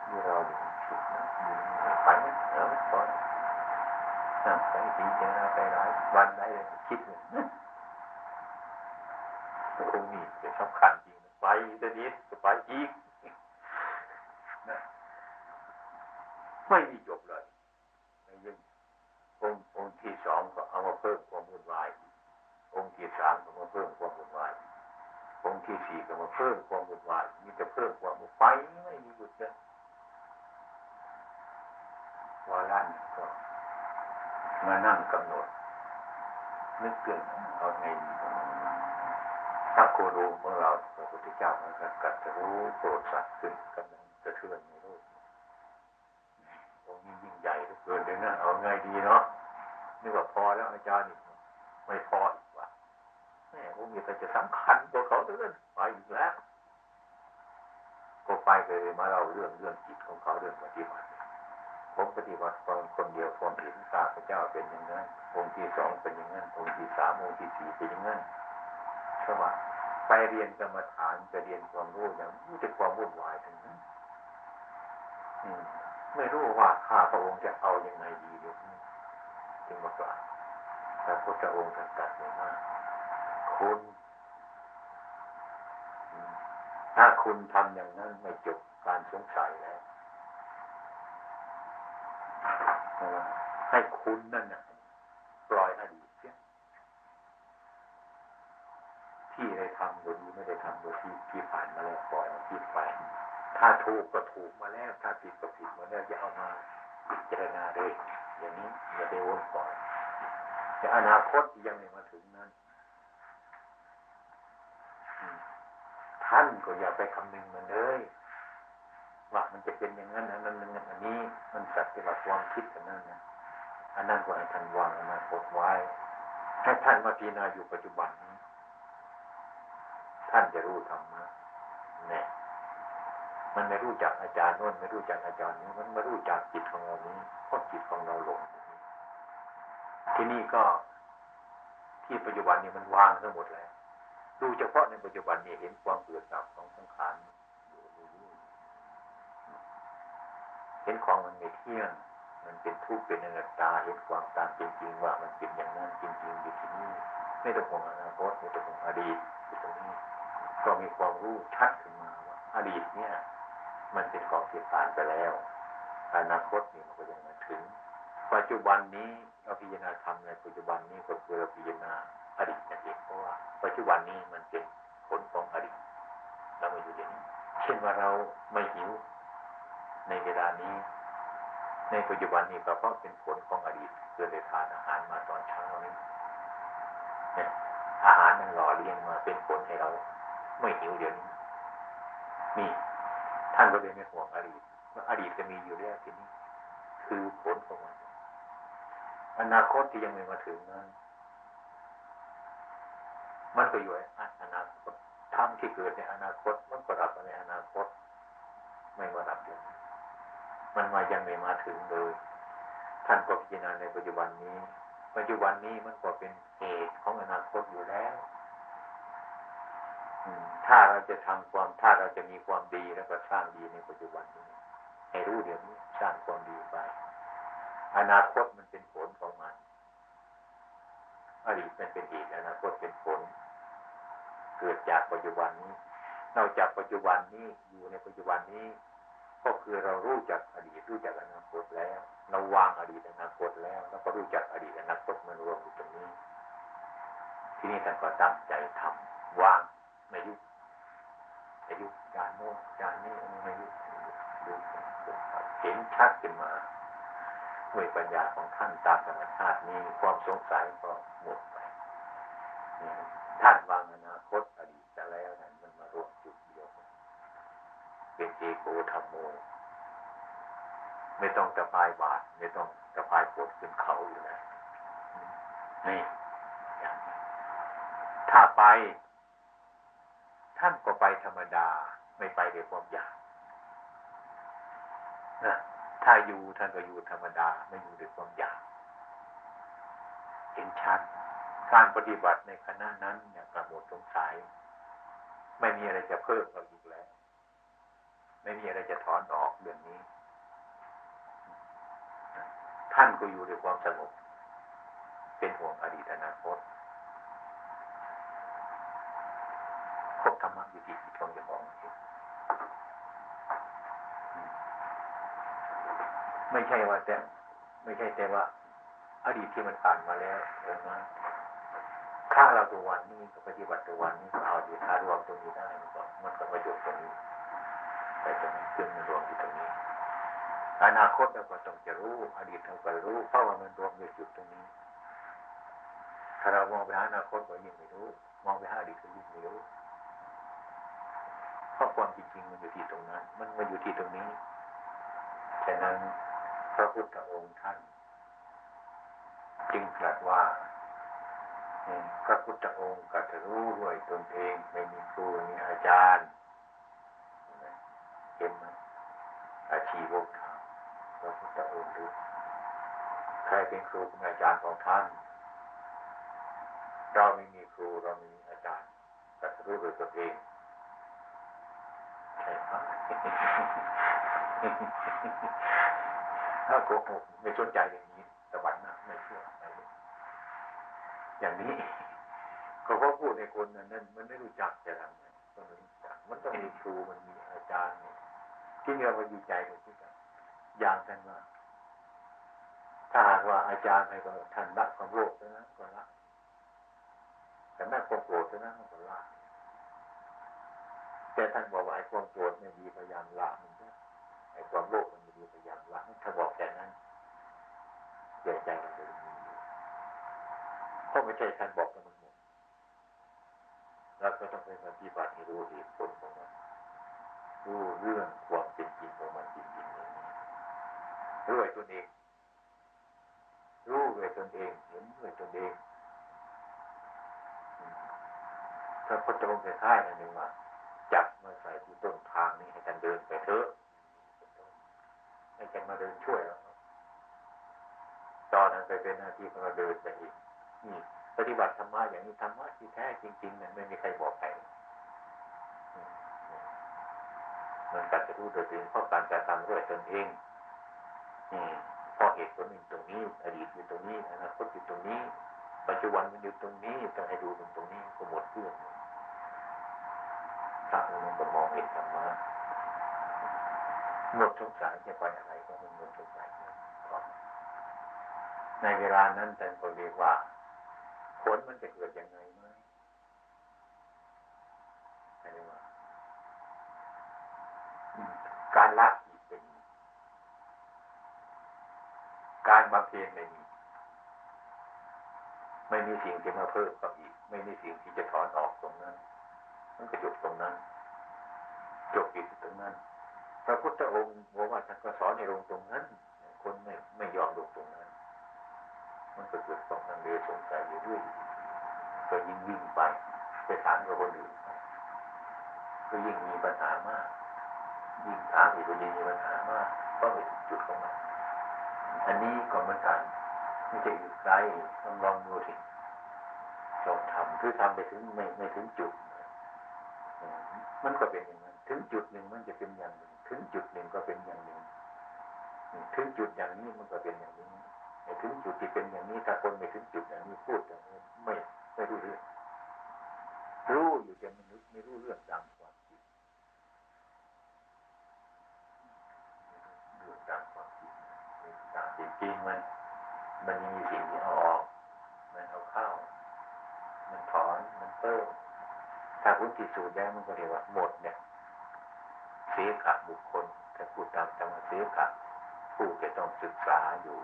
ที่เราอยู่สุดนะไปนะพอนั่งไปทีเจอไปหลายวันได้เลยคิดเลยคงมีเป็นสำคัญจริงไปแต่นี้จะไปอีกนะไม่มีจบเลยยังองค์ที่สองก็เอามาเพิ่มความวุ่นวายองค์ที่สามก็มาเพิ่มความวุ่นวายองค์ที่สี่ก็มาเพิ่มความวุ่นวายมีแต่เพิ่มความวุ่นวายไม่มีหยุดเลยวาระนี้ก็มานั่งกำหนดนึกเกินเอาไงดีถ้าโคโดของเราพระพุทธเจ้ามันกัดจะรู้โปรดสัตว์ขึ้นกำลังจะเทือนในโลกตรงนี้ยิ่งใหญ่เหลือเกินเลยนะเอาไงดีเนาะนี่ว่าพอแล้วอาจารย์นี่ไม่พออีกว่าแม่ผมมีแต่จะสำคัญตัวเขาเรื่องไปอีกแล้วก็ไปเลยมาเล่าเรื่องจิตของเขาเรื่องปฏิบัติผมปฏิบัติคนเดียวความเห็นข้าพเจ้าเป็นอย่างนั้นองค์ที่สองเป็นอย่างนั้นองค์ที่สามองค์ที่สี่เป็นอย่างนั้นสมัครไปเรียนกรรมฐานจะเรียนความรู้อย่างนี้จะความวุ่นวายทั้งนั้นไม่รู้ว่าข้าพระองค์จะเอายังไงดีเดี๋ยวนี้จึงมากล่าวพระพุทธองค์ตรัสไว้ว่าคุณถ้าคุณทำอย่างนั้นไม่จบการสงสัยแล้วให้คุณนั่นนะปล่อยอดีตเสียที่ได้ทำโดยดีไม่ได้ทำโดยที่ผ่านมาแล้วปล่อยมันคิดไปถ้าถูกก็ถูกมาแล้วถ้าผิดก็ผิดมาแล้วอย่าเอามาพิจารณาเลยอย่างนี้อย่าไปวนปล่อยแต่อนาคตยังไม่มาถึงนั้นท่านก็อย่าไปคำนึงมันเลยว่ามันจะเป็นอย่างนั้นนั้นอันนี้มันสัตว์เป็นความคิดกันนั่นนะอันนั้นก็ให้ท่านวางอนาคตไว้ให้ท่านมาพิจารณาอยู่ปัจจุบันนี้ท่านจะรู้ธรรมะเนี่ยมันไม่รู้จักอาจารย์โน้นไม่รู้จักอาจารย์นี้มันไม่รู้จักจิตของเรานี้เพราะจิตของเราหลงที่นี่ก็ที่ปัจจุบันนี้มันวางทั้งหมดแล้วดูเฉพาะในปัจจุบันนี้เห็นความเกิดดับของสังขารเห็นของมันไม่เที่ยงมันเป็นทุกข์เป็นอนัตตาเห็นความตามเป็นจริงว่ามันเป็นอย่างนั้นจริงๆอยู่ที่นี่ไม่ต้องห่วงอนาคตไม่ต้องห่วงอดีตอยู่ตรงนี้ก็มีความรู้ชัดขึ้นมาว่าอดีตเนี่ยมันเป็นของที่ผ่านไปแล้วอนาคตนี่มันก็ยังมาถึงปัจจุบันนี้เราพิจารณาธรรมในปัจจุบันนี้ก็คือเราพิจารณาอดีตนั่นเองเพราะว่าปัจจุบันนี้มันเป็นผลของอดีตเราไม่อยู่อย่างนี้เช่นว่าเราไม่หิวในเวลานี้ในปัจจุบันนี้ก็เพราะเป็นผลของอดีตเกิดได้ทานอาหารมาตอนเช้านี้เนี่ยอาหารมันหล่อเลี้ยงมาเป็นผลให้เราไม่หิวเดี๋ยวนี้นี่ท่านก็เลยไม่ห่วงอดีตว่าอดีตจะมีอยู่แล้วทีนี้คือผลของมันอนาคตที่ยังไม่มาถึงนั้นมันก็อยู่ในอนาคตธรรมที่เกิดในอนาคตมันก็ดับในอนาคตไม่มาดับเดี๋ยวนี้มันมายังไม่มาถึงเลยท่านก็พิจารณาในปัจจุบันนี้ปัจจุบันนี้มันก็เป็นเหตุของอนาคตอยู่แล้วถ้าเราจะทำความถ้าเราจะมีความดีแล้วก็สร้างดีในปัจจุบันนี้ให้รู้เดี๋ยวนี้สร้างความดีไปอนาคตมันเป็นผลของมันอดีตมันเป็นเหตุอนาคตเป็นผลเกิดจากปัจจุบันนี้นอกจากปัจจุบันนี้อยู่ในปัจจุบันนี้ก็คือเรารู้จักอดีตรู้จักอนาคตแล้วเราวางอดีตอนาคตแล้วแล้วก็รู้จักอดีตอนาคตมันรวมอยู่ตรงนี้ที่นี่ท่านก็ตั้งใจทำวางไม่ยุ่งไม่ยุ่งการโน้นการนี้ไม่ยุ่งดูเห็นชัดขึ้นมาด้วยปัญญาของท่านตาม มีความสงสัยก็หมดไปท่านวางอนาคตอดีตจะแล้วนั้นมันมารวมจุดเดียวเป็นเอโกธรรมโมไม่ต้องสะพายบาตรไม่ต้องสะพายโกดขึ้นเขาอยู่แล้วนี่ถ้าไปท่านก็ไปธรรมดาไม่ไปด้วยความอยากนะถ้าอยู่ท่านก็อยู่ธรรมดาไม่อยู่ด้วยความอยากเห็นชัดการปฏิบัติในคณะนั้นเนี่ยกระหมดสงสัยไม่มีอะไรจะเพิ่มเราอีกแล้วไม่มีอะไรจะถอนออกเรื่องนี้ท่านก็อยู่ด้วยความสงบเป็นห่วงอดีตอนาคตครบธรรมะวิธีที่ตรงจะบอกไม่ใช่ว่าแต่ว่าอดีตที่มันผ่านมาแล้วนะถ้าเราตัววันนี้ก็ปฏิบัติตัววันนี้ก็เอาดีถ้ารวมตรงนี้ได้มันก็ประโยชน์ตรงนี้แต่ตรงนี้ขึ้นมันรวมที่ตรงนี้อนาคตเราก็ต้องจะรู้อดีตเราก็รู้เพราะว่ามันรวมอยู่จุดตรงนี้ถ้าเรามองไปหาอนาคตก็ยิ่งไม่รู้มองไปหาอดีตก็ยิ่งไม่รู้เพราะความจริงมันอยู่ที่ตรงนั้นมันมาอยู่ที่ตรงนี้ฉะนั้นพระพุทธองค์ท่านจึงตรัสว่าพระพุทธองค์ก็จะรู้ด้วยตนเองไม่มีครูมีอาจารย์เห็นไหมอาชีวกธรรมพระพุทธองค์รู้ใครเป็นครูเป็นอาจารย์ของท่านเราไม่มีครูเราไม่มีอาจารย์ก็จะรู้ด้วยตนเองใช่ไหมถ้าโกหกไม่สนใจอย่างนี้ตะวันหน้าไม่เชื่ออย่างนี้ก็เพราะพูดในคนนั้นมันไม่รู้จักจะทำไงก็ไม่รู้จักมันต้องมีครูมันมีอาจารย์ที่เราดีใจกันที่กันอย่างกันว่าถ้าหากว่าอาจารย์ให้ก็ท่านละความโลภนะก็ละแต่แม่ความโกรธนะก็ละแต่ท่านบอกว่าไอ้ความโกรธไม่ดีพยายามละมันนะไอ้ความโลภมันไม่ดีพยายามละถ้าบอกแต่นั้นเสียใจกันเลยเพราะไม่ใช่ท่านบอกกันมันหมดเราก็ต้องไปปฏิบัติให้รู้เหตุผลของมันรู้เรื่องความเป็นจริงของมันจริงๆอย่างนี้รู้ด้วยตนเองรู้ด้วยตนเองเห็นด้วยตนเองถ้าพระเจ้าองค์คล้ายๆนั่นเองว่าจับมาใส่ที่ต้นทางนี้ให้ท่านเดินไปเถอะให้ท่านมาเดินช่วยเราตอนนั้นไปเป็นหน้าที่ของเราเดินไปอีกนี่ปฏิบัติธรรมะอย่างนี้ธรรมะที่แท้จริงๆนั้นไม่มีใครบอกใครมันการจะรู้โดยตัวเองเพราะการกระทำด้วยตนเองเพราะเหตุผลอยู่ตรงนี้อดีตอยู่ตรงนี้อนาคตอยู่ตรงนี้ปัจจุบันมันอยู่ตรงนี้ต้องให้ดูตรงนี้ก็หมดเรื่องพระองค์ก็มองเห็นธรรมะหมดสงสัยจะไปอะไรก็มันหมดสงสัยในเวลานั้นท่านก็เรียกว่าผลมันจะเกิดยังไงไหมอะไรว่าการละอีกเป็นการบำเพ็ญไม่มีสิ่งที่มาเพิ่มกับอีกไม่มีสิ่งที่จะถอนออกตรงนั้นมันก็จบตรงนั้นจบอยู่ตรงนั้นพระพุทธองค์บอกว่าท่านก็สอนให้ลงตรงนั้นคนไม่ยอมลงตรงนั้นมันก็เกิดความลังเลสงสัยอยู่ด้วยก็ยิ่งวิ่งไปถามกับคนอื่นก็ยิ่งมีปัญหามากยิ่งถามอีกก็ยิ่งมีปัญหามากก็ไม่ถึงจุดของมันอันนี้ก็เหมือนกันไม่ใช่อยู่ไกลต้องลองดูสิลองทำคือทำไปถึงไม่ถึงจุดมันก็เป็นอย่างนั้นถึงจุดหนึ่งมันจะเป็นอย่างหนึ่งถึงจุดหนึ่งก็เป็นอย่างหนึ่งถึงจุดอย่างนี้มันก็เป็นอย่างนี้ถึงจุดที่เป็นอย่างนี้ถ้าคนไม่ถึงจุดอย่างนี้พูดอย่างนี้ไม่รู้เรื่องรู้อยู่แต่ไม่รู้เรื่องตามความจริงเรื่องตามความจริงตามจริงมันมีสิ่งที่เอาออกมันเอาเข้ามันถอนมันเพิ่มถ้าคุณพิสูจน์แล้วมันก็เรียกว่าหมดเนี่ยเสียกับบุคคลถ้าพูดตามธรรมะเสียกับผู้จะต้องศึกษาอยู่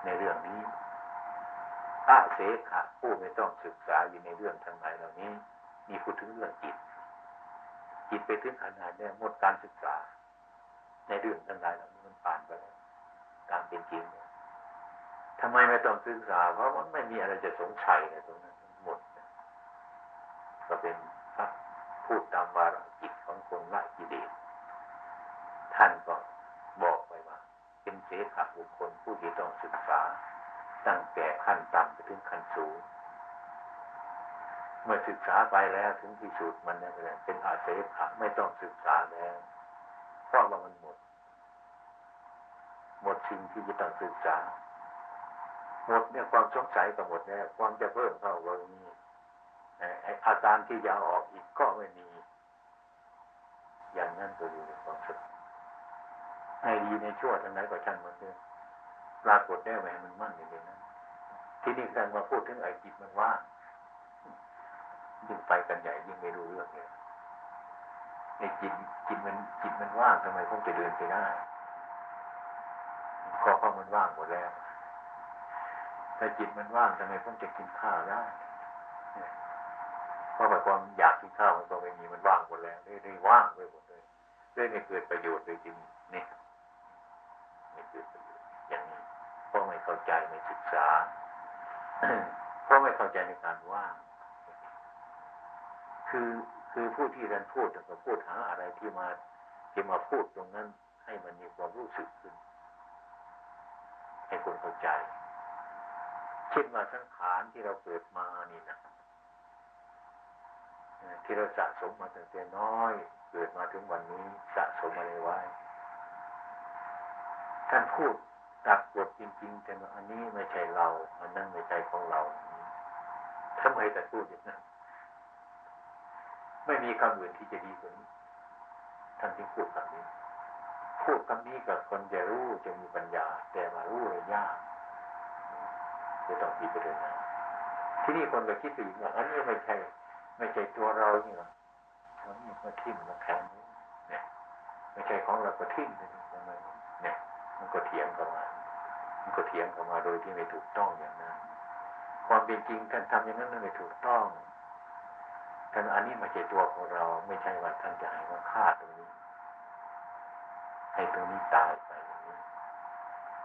ในเรื่องนี้ อาเสขะผู้ไม่ต้องศึกษาอยู่ในเรื่องทั้งหลายเหล่านี้มีพูดถึงเรื่องจิตไปถึงขนาดนี้หมดการศึกษาในเรื่องทั้งหลายเหล่านี้มันผ่านไปแล้วตามเป็นจริงทำไมไม่ต้องศึกษาเพราะมันไม่มีอะไรจะสงสัยในตรงนั้นหมดก็เป็นพระพูดตามวาระจิตของคนละกิเลสท่านก็บอกไว้ว่าเป็นเสขะบุคคลผู้ที่ต้องศึกษาตั้งแต่ขั้นต่ำไปถึงขั้นสูงเมื่อศึกษาไปแล้วถึงที่สุดมันเป็นอาเสขะไม่ต้องศึกษาแล้วเพราะว่ามันหมดสิ่งที่จะต้องศึกษาหมดเนี่ยความสงสัยก็หมดแล้วความจะเพิ่มเข้าก็มีอาการที่จะออกอีกก็ไม่มีอย่างนั้นก็อยู่ในความสุขในดีในชั่วทั้งนั้นก็ช่างมันเถอะปรากฏได้ไหมมันมั่นอย่างนี้นะที่นี่การมาพูดถึงไอ้จิตมันว่างยิ่งไปกันใหญ่ยิ่งไม่รู้เรื่องเลยไอ้จิตมันว่างทำไมคงจะเดินไปได้เพราะมันว่างหมดแล้วถ้าจิตมันว่างทำไมคงจะกินข้าวได้เพราะว่าความอยากกินข้าวมันก็ไม่มีมันว่างหมดแล้วได้ว่างไปหมดเลยได้ไม่เกิดประโยชน์เลยจริงนี่ไม่เกิดประโยชน์อย่างนี้เพราะไม่เข้าใจไม่ศึกษาเพราะไม่เข้าใจในการว่างคือผู้ที่เรียนพูดก็พูดหาอะไรที่มาพูดตรงนั้นให้มันมีความรู้สึกขึ้นให้คนเข้าใจเช่นว่าสังขารที่เราเกิดมานี่นะที่เราสะสมมาตั้งแต่น้อยเกิดมาถึงวันนี้สะสมอะไรไว้ท่านพูดตัดบทจริงๆแต่ว่าอันนี้ไม่ใช่เราอันนั้นไม่ใช่ของเราทำไมแต่พูดอย่างนั้นไม่มีคำอื่นที่จะดีกว่านี้ท่านจึงพูดคำนี้กับคนจะรู้จะมีปัญญาแต่มารู้เลยยากจะต้องพิจารณาที่นี่คนก็คิดไปอีกว่าอันนี้ไม่ใช่ตัวเรานี่หรออันนี้มาทิ่มมาแทงเนี่ยไม่ใช่ของเราก็ทิ่มเลยทำไมเนี่ยมันก็เถียงกันมาโดยที่ไม่ถูกต้องอย่างนั้นความเป็นจริงท่านทำอย่างนั้นไม่ถูกต้องท่านอันนี้ไม่ใช่ตัวของเราไม่ใช่ว่าท่านจะให้มาฆ่าตรงนี้ให้ตรงนี้ตายไปอย่างนี้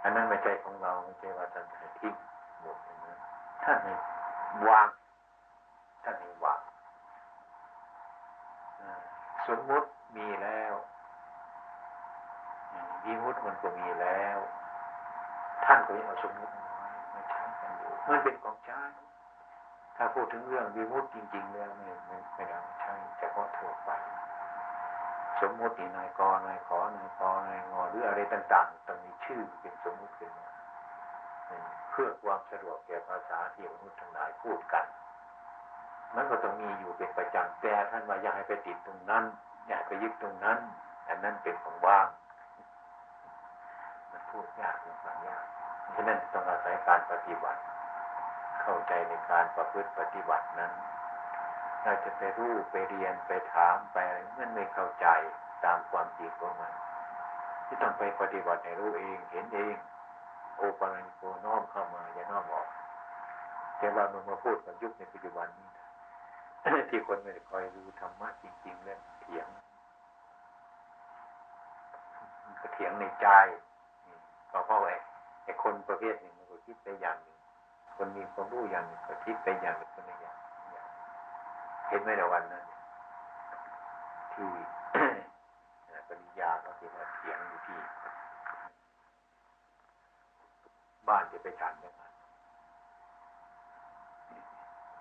อันนั้นไม่ใช่ของเราไม่ใช่ว่าท่านจะให้ทิ้งหมดอย่างนั้นท่านให้วางสมมุติมีแล้ววิมุตติมันก็มีแล้วท่านก็ยังเอาสมมุติน้อยมาใช้กันอยู่มันเป็นของใช้ถ้าพูดถึงเรื่องวิมุตติจริงๆแล้วไม่ได้ใช้เฉพาะทั่วไปสมมุตินายกนายขอนายกนายงอหรืออะไรต่างๆต้องมีชื่อเป็นสมมุติขึ้นมาเพื่อความสะดวกแก่ภาษาที่มนุษย์ทั้งหลายพูดกันมันก็ต้องมีอยู่เป็นประจำแต่ท่านว่าอย่าให้ไปติดตรงนั้นอย่าไปยึดตรงนั้นอันนั้นเป็นของว่างมันพูดยากมันฟังยากฉะนั้นต้องอาศัยการปฏิบัติเข้าใจในการประพฤติปฏิบัตินั้นเราจะไปรู้ไปเรียนไปถามไปอะไรมันไม่เข้าใจตามความจริงของมันที่ต้องไปปฏิบัติให้รู้เองเห็นเองโอปัญโกน้อมเข้ามาอย่าน้อมออกแต่ว่ามันมาพูดกับยุคในปัจจุบันนี้ที่คนไม่ได้คอยดูธรรมะจริงๆแล้วเถียงในใจก็เพราะไอ้คนประเภทหนึ่งมันก็คิดไปอย่างหนึ่งคนมีความรู้อย่างหนึ่งก็คิดไปอย่างหนึ่งคนในอย่างเห็นไหมในวันนั้นที่ ปริญญาเขาเถียงอยู่ที่บ้านจะไปฉันนะครับ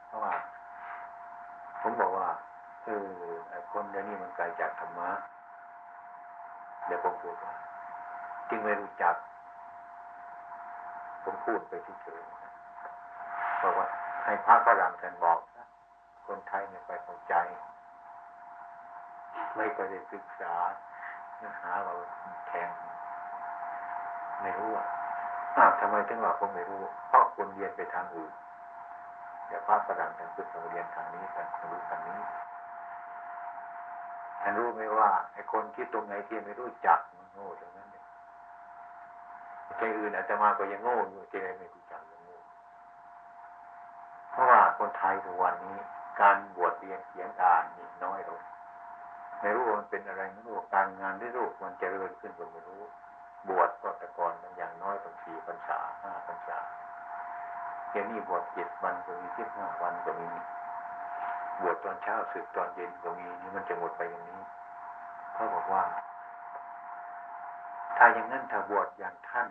เพราะว่าผมบอกว่าคนเดี๋ยวนี้มันไกลจากธรรมะเดี๋ยวผมพูดว่าจึงไม่รู้จักผมพูดไปเฉยๆบอกว่าให้พระฝรั่งท่านบอกนะคนไทยไม่ไปเข้าใจไม่ไปได้ศึกษาเนื้อหาเราแทงไม่รู้ทำไมถึงว่าผมไม่รู้เพราะคนเรียนไปทางอื่นเดี๋ยวพระฝรั่งท่านฝึกเรียนทางนี้ท่านรู้ทางนี้ท่านรู้ไหมว่าไอ้คนคิดตรงไหนที่ไม่รู้จักมันโง่ตรงนั้นเนี่ยใจอื่นอาจจะมาก็ยังโง่อยู่ใจไม่รู้จักยังโง่ คนไทยทุกวันนี้การบวชเรียนเขียนอ่านนี่น้อยลงไม่รู้มันเป็นอะไรไม่รู้การงานไม่รู้มันเจริญขึ้นก็ไม่รู้บวชก็แต่ก่อนมันอย่างน้อยต้อง4 พรรษา5 พรรษาเดี๋ยวนี้บวช7 วันก็มี15 วันก็มีบวชตอนเช้าสึกตอนเย็นก็มีนี่มันจะหมดไปอย่างนี้เขาบอกว่าถ้าอย่างนั้นถ้าบวชอย่างท่าน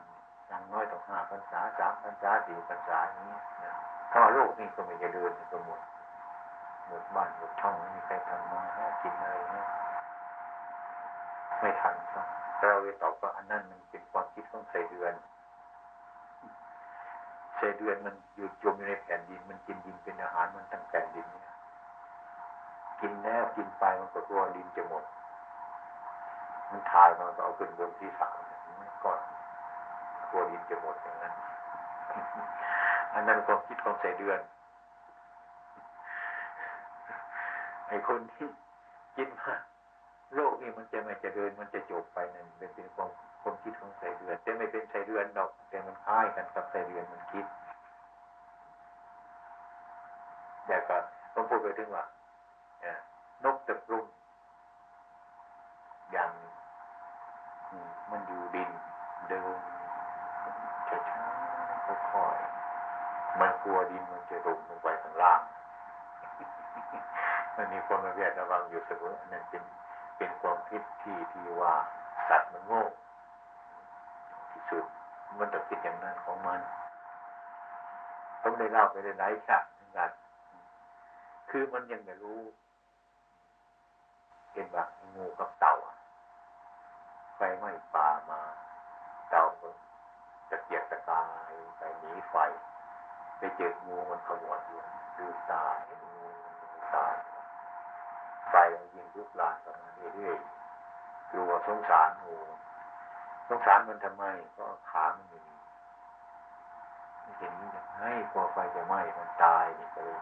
อย่างน้อยต้อง5 พรรษา3 พรรษา4 พรรษานี้นะถ้าว่าโลกนี้ก็ไม่จะเดินก็หมดบ้านหมดช่องไม่มีใครทำมาหากินอะไรเนี่ยไม่ทันครับเราเลยตอบว่าอันนั้นมันเป็นความคิดของไส้เดือนมันอยู่จมอยู่ในแผ่นดินมันกินดินเป็นอาหารมันทั้งแผ่นดินเนี่ยกินแล้วกินไปมันก็กลัวดินจะหมดมันถ่ายมันก็เอาขึ้นบนที่สามก่อนกลัวดินจะหมดอย่างนั้นอันนั้นความคิดของไส้เดือนไอ้คนที่คิดว่าโลกนี้มันจะไม่เจริญมันจะจบไปนั่นเป็นความคิดของไส้เดือนแต่ไม่เป็นไส้เดือนดอกแต่มันคล้ายกันกับไส้เดือนมันคิดแต่ก็ต้องพูดไปถึงว่านกตะกรุมอย่างมันอยู่ดินเดินช้าๆค่อยๆมันกลัวดินมันจะตกลงไปข้างล่างมันมีคนมาเรียกระวังอยู่เสมอนั่นเป็นความคิดที่ว่าสัตว์มันโง่ที่สุดมันต้องคิดอย่างนั้นของมันต้องได้เล่าไปได้หลายฉากเหมือนกันคือมันยังไม่รู้เป็นแบบงูกับเต่าไฟไหม้ป่ามาเต่ามันจะเกียกตะกายไปหนีไฟไปเจองูมันขมวดอยู่ดูตางูตายไฟมันยิงลุกลามกันมาเรื่อยๆกลัวสงสารงูสงสารมันทำไมก็ขามันมีไม่เห็นยังไงกลัวไฟจะไหม้มันตายนี่ก็เลย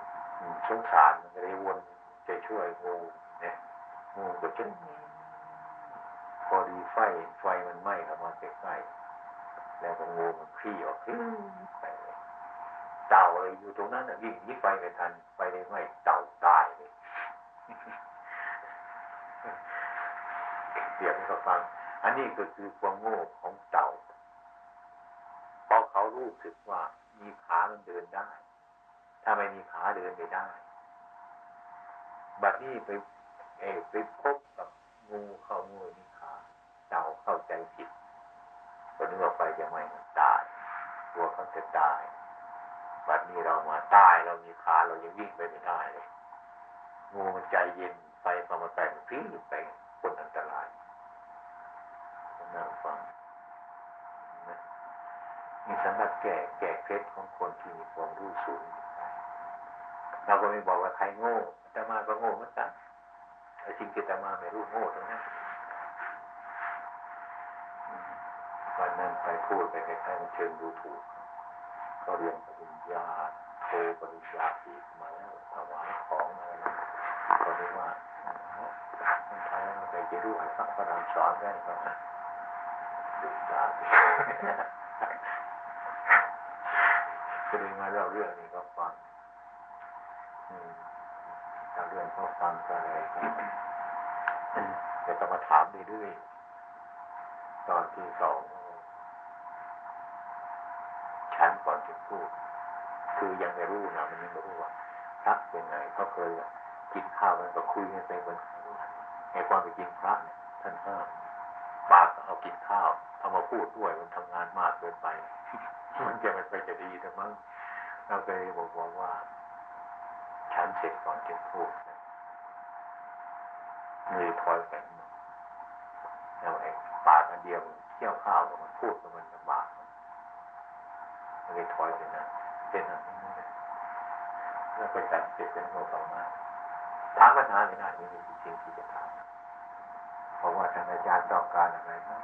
สงสารมันก็เลยวนจะช่วยงูเนี่ยงูก็จึงพอดีไฟมันไหม้เข้ามาใกล้ๆแล้วก็งูมันคลี่ออกไปเต่าเลยอยู่ตรงนั้นวิ่งหนีไฟไม่ทันไฟได้ไหม้เต่าตายเลยเดี๋ยวให้เขาฟังอันนี้ก็คือความโง่ของเต่าเพราะเขารู้สึกว่ามีขามันเดินได้ถ้าไม่มีขาเดินไม่ได้บัดนี้ไปพบกับงูเข้างูมีขาเต่าเข้าใจผิดก็นึกว่าไฟจะไหม้มันตายกลัวเขาจะตายบัดนี้เรามาตายเรามีขาเรายังวิ่งไปไม่ได้เลยงูมันใจเย็นไฟเข้ามาใกล้มันวิ่งไปคนอันตรายน่าฟังนี่สำหรับแก่เคล็ดของคนที่มีความรู้สูงเราก็ไม่บอกว่าใครโง่แต่มาก็โง่เหมือนกันไอ้สิ่งที่แต่มาไม่รู้โง่ตรงนั้นวันนั้นไปพูดไปใกล้ๆมันเชิงดูถูกเขาเรียนปริญญาโทปริญญาตีมาแล้วถวายของอะไรนะก็เรียกว่าคนไทยมันไปจะรู้ให้พระประดามสอนได้ก็ดูตาก็เลยมาเล่าเรื่องนี้ก็ฟังเล่าเรื่องก็ฟังก็เลยแต่ก็มาถามเรื่อยๆตอนที่2ชั้นก่อนจะพูดคือยังไม่รู้นะมันยังไม่รู้ว่าพระเป็นไงเขาเคยกินข้าวกันก็คุยกันไปเหมือนในความเป็นจริงพระเนี่ยท่านห้ามปากเอากินข้าวเอามาพูดด้วยมันทำงานมากเกินไปมันจะไม่ไปจะดีแต่มั้งเราเคยบอกว่าชั้นเสร็จก่อนจะพูดมือถอยกันแล้วไอ้ปากอันเดียวเที่ยวข้าวกับมันพูดกับมันลำบากเลยถอยไปนะเป็นอะไรนี่แล้วไปจัดเสร็จเป็นโมต่อมาถามปัญหาในหน้านี้มีสิ่งที่จะถามเพราะว่าทางอาจารย์ต้องการอะไรนะ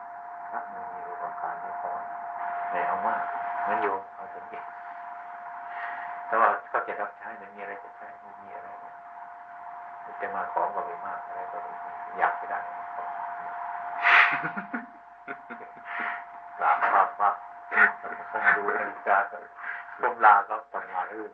พระมันมีต้องการให้พรไม่เอามากมันโยมเอาสมเด็จแต่ว่าเขาจะรับใช้ไม่มีอะไรจะใช้ไม่มีอะไรจะมาของก็ไม่มากอะไรก็อยากไปได้หลับปั๊บดูนาฬิกาก้มลาก็ทำงานอื่น